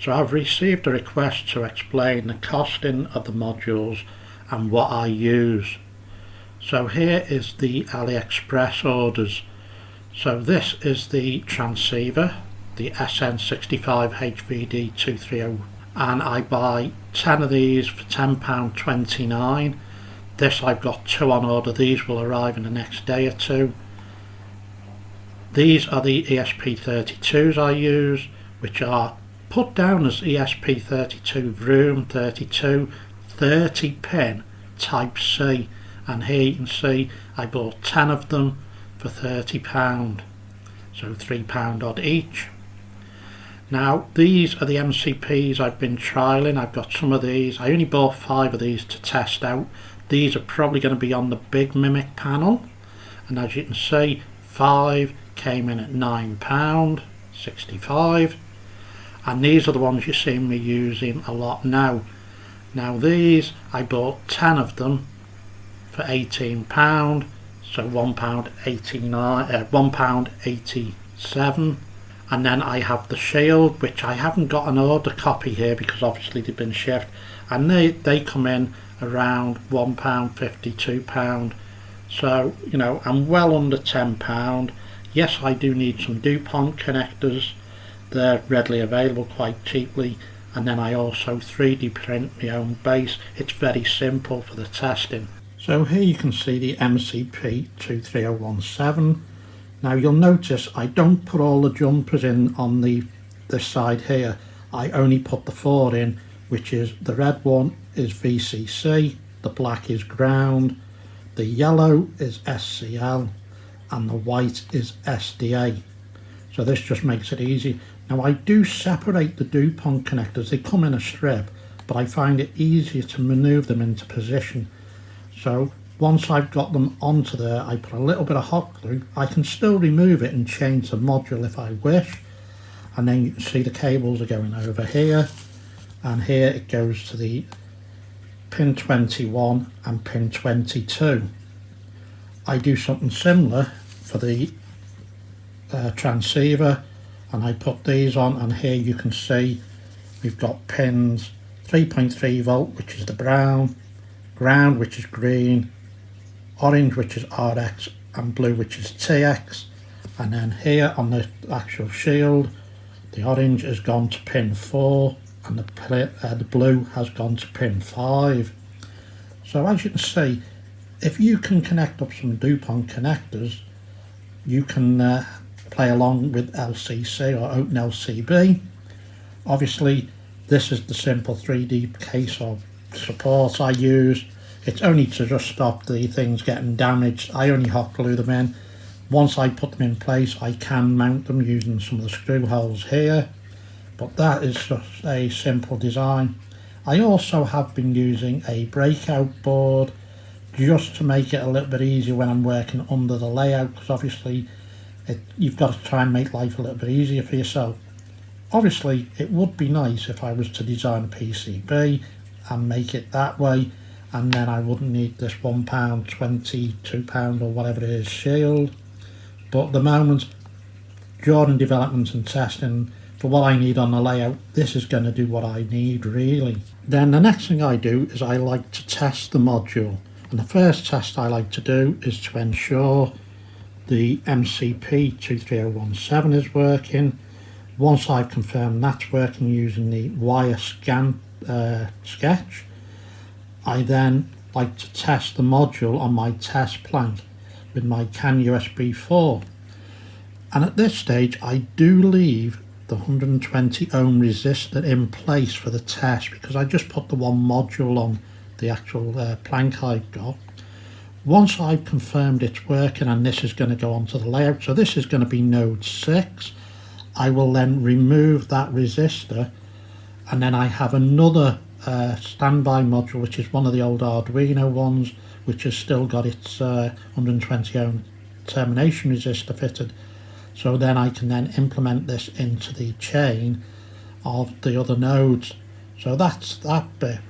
So I've received a request to explain the costing of the modules and what I use. So here is the AliExpress orders. So this is the transceiver, the SN65HVD230, and I buy 10 of these for £10.29. This I've got 2 on order. These will arrive in the next day or two. These are the ESP32s I use, which are put down as ESP32 Vroom 32 30 pin Type C, and here you can see I bought 10 of them for £30, so £3 odd each. Now these are the MCPs I've been trialling. I've got some of these. I only bought 5 of these to test out. These are probably going to be on the big Mimic panel, and as you can see 5 came in at £9.65, and these are the ones you see me using a lot now. Now these I bought 10 of them for £18, so £1.87, and then I have the Shield, which I haven't got an order copy here because obviously they've been shipped, and they come in around £1.50, £2, so you know I'm well under £10. Yes, I do need some DuPont connectors. They're readily available quite cheaply, and then I also 3D print my own base. It's very simple for the testing. So here you can see the MCP 23017. Now you'll notice I don't put all the jumpers in on this side here. I only put the 4 in, which is the red one is VCC, the black is ground, the yellow is SCL, and the white is SDA. So this just makes it easy. Now I do separate the DuPont connectors. They come in a strip, but I find it easier to manoeuvre them into position. So once I've got them onto there, I put a little bit of hot glue. I can still remove it and change the module if I wish. And then you can see the cables are going over here, and here it goes to the pin 21 and pin 22. I do something similar for the transceiver, and I put these on, and here you can see we've got pins 3.3 volt, which is the brown, ground, which is green, orange, which is RX, and blue, which is TX. And then here on the actual Shield, the orange has gone to pin 4, and the blue has gone to pin 5. So as you can see, if you can connect up some DuPont connectors, you can play along with LCC or Open LCB. Obviously this is the simple 3D case of support I use. It's only to just stop the things getting damaged. I only hot glue them in. Once I put them in place, I can mount them using some of the screw holes here, but that is just a simple design. I also have been using a breakout board just to make it a little bit easier when I'm working under the layout, because obviously you've got to try and make life a little bit easier for yourself. Obviously it would be nice if I was to design a PCB and make it that way, and then I wouldn't need this £1, £22 or whatever it is Shield. But at the moment, during development and testing, for what I need on the layout, this is going to do what I need really. Then the next thing I do is I like to test the module, and the first test I like to do is to ensure the MCP 23017 is working. Once I've confirmed that's working using the wire scan sketch, I then like to test the module on my test plank with my CAN USB 4. And at this stage I do leave the 120 ohm resistor in place for the test, because I just put the one module on the actual plank I've got. Once I've confirmed it's working, and this is going to go onto the layout, so this is going to be node 6, I will then remove that resistor, and then I have another standby module, which is one of the old Arduino ones, which has still got its 120 ohm termination resistor fitted. So then I can then implement this into the chain of the other nodes. So that's that bit.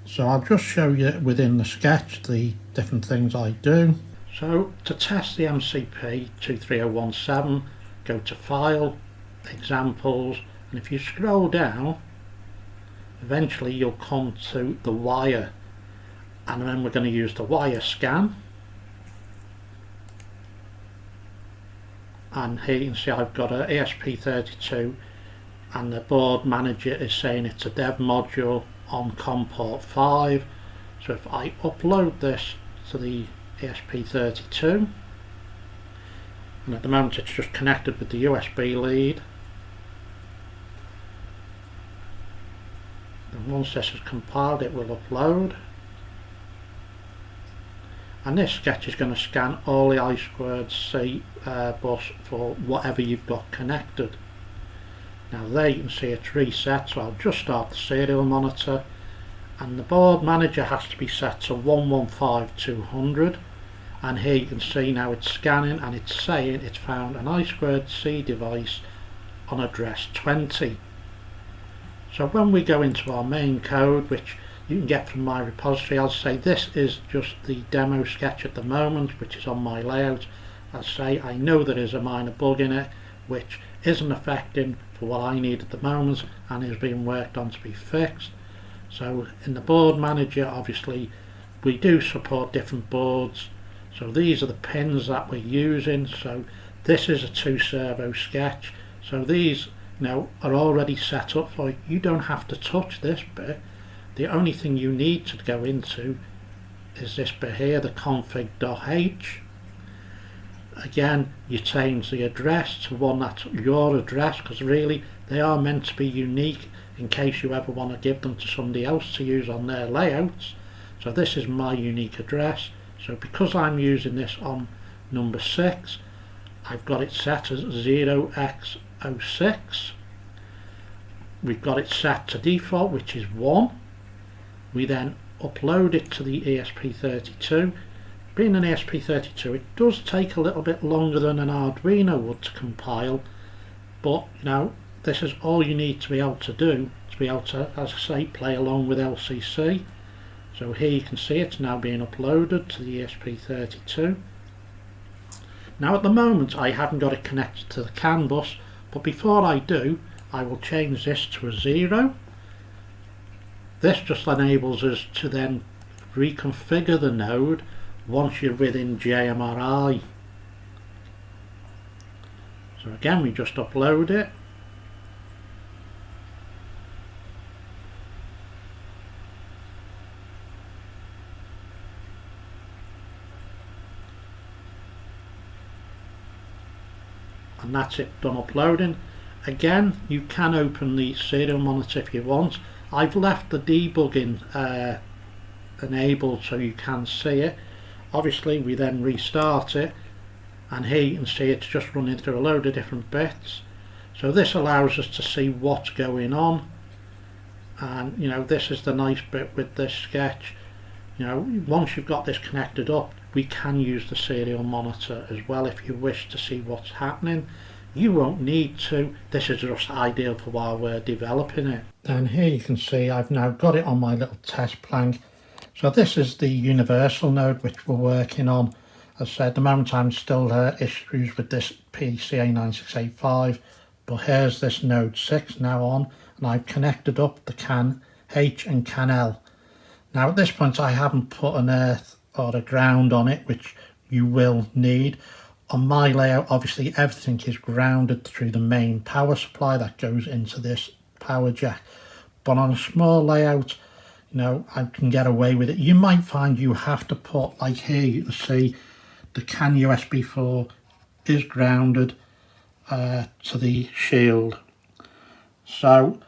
So I'll just show you within the sketch the different things I do. So to test the MCP 23017, go to File, Examples, and if you scroll down eventually you'll come to the wire, and then we're going to use the wire scan. And here you can see I've got an ESP32 and the board manager is saying it's a dev module on COM port 5. So if I upload this to the ESP32, and at the moment it's just connected with the USB lead, then once this is compiled it will upload, and this sketch is going to scan all the I2C bus for whatever you've got connected. Now there you can see it's reset, so I'll just start the serial monitor, and the board manager has to be set to 115200, and here you can see now it's scanning and it's saying it's found an I2C device on address 20. So when we go into our main code, which you can get from my repository, I'll say this is just the demo sketch at the moment, which is on my layout. I'll say I know there is a minor bug in it which isn't affecting for what I need at the moment and is being worked on to be fixed. So in the board manager, obviously we do support different boards, so these are the pins that we're using. So this is a 2 servo sketch, so these now are already set up for you. You don't have to touch this bit. The only thing you need to go into is this bit here, the config.h. Again, you change the address to one that's your address, because really they are meant to be unique in case you ever want to give them to somebody else to use on their layouts. So this is my unique address. So because I'm using this on number 6, I've got it set as 0x06. We've got it set to default, which is 1. We then upload it to the ESP32. Being an ESP32, it does take a little bit longer than an Arduino would to compile, but you know, this is all you need to be able to do to be able to, as I say, play along with LCC. So here you can see it's now being uploaded to the ESP32. Now at the moment I haven't got it connected to the CAN bus, but before I do, I will change this to a 0. This just enables us to then reconfigure the node once you're within JMRI. So again, we just upload it. And that's it, done uploading. Again, you can open the serial monitor if you want. I've left the debugging enabled so you can see it. Obviously we then restart it, and here you can see it's just running through a load of different bits. So this allows us to see what's going on, and you know, this is the nice bit with this sketch. You know, once you've got this connected up, we can use the serial monitor as well if you wish to see what's happening. You won't need to, this is just ideal for while we're developing it. And here you can see I've now got it on my little test plank. So this is the universal node which we're working on. As I said, at the moment I'm still issues with this PCA9685, but here's this node 6 now on, and I've connected up the CAN H and CAN L. Now at this point I haven't put an earth or a ground on it, which you will need. On my layout, obviously everything is grounded through the main power supply that goes into this power jack. But on a small layout, you know, I can get away with it. You might find you have to put, like here you can see, the CAN USB 4 is grounded to the shield. So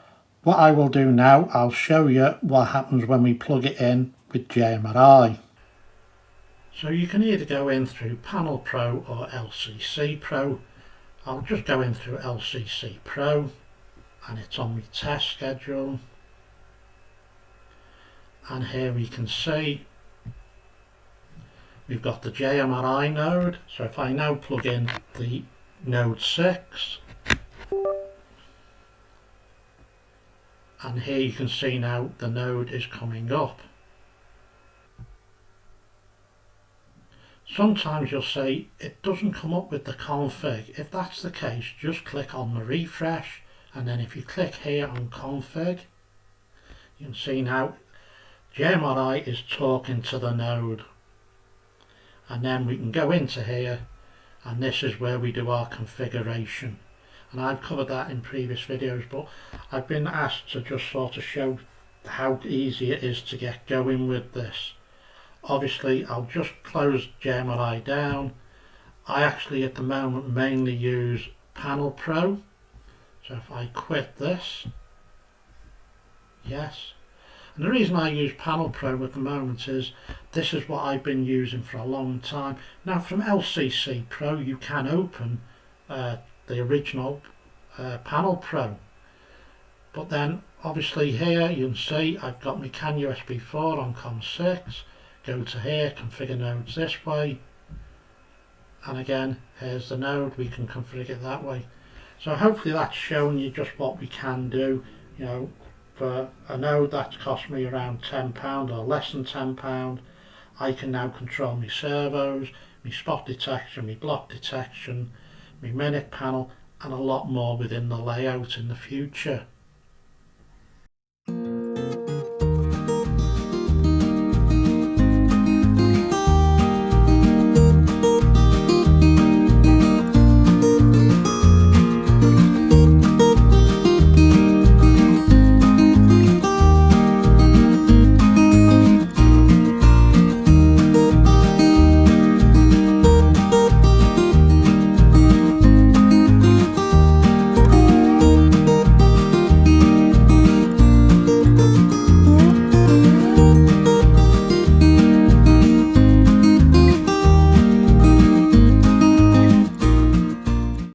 what I will do now, I'll show you what happens when we plug it in with JMRI. So you can either go in through Panel Pro or LCC Pro. I'll just go in through LCC Pro, and it's on my test schedule. And here we can see we've got the JMRI node. So if I now plug in the node 6, and here you can see now the node is coming up. Sometimes you'll say it doesn't come up with the config. If that's the case, just click on the refresh, and then if you click here on config, You can see now JMRI is talking to the node, and then we can go into here, and this is where we do our configuration. And I've covered that in previous videos, but I've been asked to just sort of show how easy it is to get going with this. Obviously I'll just close JMRI down. I actually at the moment mainly use Panel Pro, so if I quit this, yes. And the reason I use Panel Pro at the moment is this is what I've been using for a long time. Now from LCC Pro you can open the original Panel Pro, but then obviously here you can see I've got my CAN USB 4 on COM6. Go to here, configure nodes this way, and again here's the node, we can configure it that way. So hopefully that's shown you just what we can do. You know, for a node that's cost me around £10 or less than £10, I can now control my servos, my spot detection, my block detection, my minute panel, and a lot more within the layout in the future.